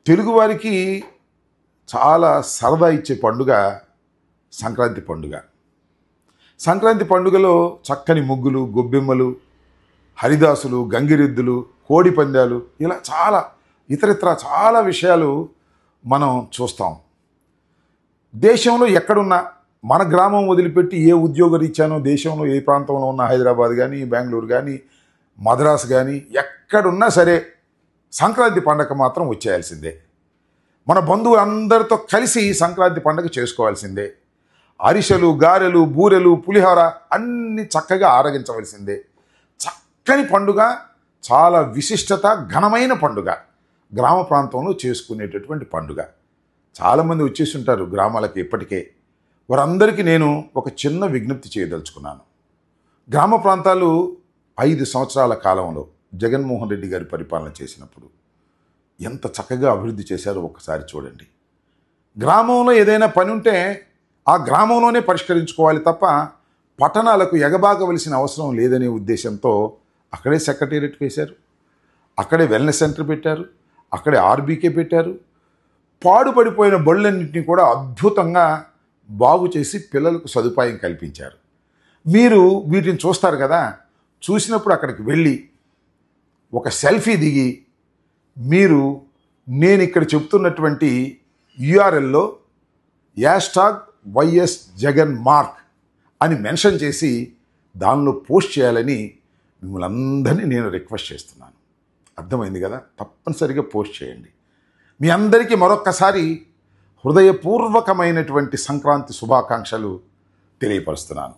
తెలుగువారికి చాలా సరదా ఇచ్చే పండుగ సంక్రాంతి పండుగ. సంక్రాంతి పండుగలో చక్కని ముగ్గులు, గొబ్బెమ్మలు, హరిదాసులు, గంగిరెద్దులు, కోడి పందాలు, ఇలా చాలా ఇతరితర చాలా విషయాలు మనం చూస్తాం. దేశంలో ఎక్కడున్నా మన గ్రామం వదిలిపెట్టి ఏ ఉద్యోగరీత్యానో దేశంలో ఏ ప్రాంతంలో ఉన్న హైదరాబాద్ కానీ, బెంగళూరు కానీ, మద్రాసు కానీ ఎక్కడున్నా సరే సంక్రాంతి పండగ మాత్రం వచ్చేయాల్సిందే. మన బంధువులందరితో కలిసి సంక్రాంతి పండుగ చేసుకోవాల్సిందే. అరిసెలు, గారెలు, బూరెలు, పులిహోర అన్నీ చక్కగా ఆరగించవలసిందే. చక్కని పండుగ, చాలా విశిష్టత, ఘనమైన పండుగ, గ్రామ ప్రాంతంలో చేసుకునేటటువంటి పండుగ. చాలామంది వచ్చేసి ఉంటారు గ్రామాలకి ఇప్పటికే. వారందరికీ నేను ఒక చిన్న విజ్ఞప్తి చేయదలుచుకున్నాను. గ్రామ ప్రాంతాలు 5 సంవత్సరాల కాలంలో జగన్మోహన్ రెడ్డి గారి పరిపాలన చేసినప్పుడు ఎంత చక్కగా అభివృద్ధి చేశారో ఒకసారి చూడండి. గ్రామంలో ఏదైనా పని ఉంటే ఆ గ్రామంలోనే పరిష్కరించుకోవాలి తప్ప పట్టణాలకు ఎగబాగవలసిన అవసరం లేదనే ఉద్దేశంతో అక్కడే సెక్రటేరియట్ వేశారు, అక్కడే వెల్నెస్ సెంటర్ పెట్టారు, అక్కడే ఆర్బీకే పెట్టారు. పాడుపడిపోయిన బళ్ళన్నింటినీ కూడా అద్భుతంగా బాగు చేసి పిల్లలకు సదుపాయం కల్పించారు. మీరు వీటిని చూస్తారు కదా, చూసినప్పుడు అక్కడికి వెళ్ళి ఒక సెల్ఫీ దిగి మీరు నేను ఇక్కడ చెప్తున్నటువంటి యూఆర్ఎల్లో #YS జగన్ మార్క్ అని మెన్షన్ చేసి దానిలో పోస్ట్ చేయాలని మిమ్మల్ని అందరినీ నేను రిక్వెస్ట్ చేస్తున్నాను. అర్థమైంది కదా? తప్పనిసరిగా పోస్ట్ చేయండి. మీ అందరికీ మరొక్కసారి హృదయపూర్వకమైనటువంటి సంక్రాంతి శుభాకాంక్షలు తెలియపరుస్తున్నాను.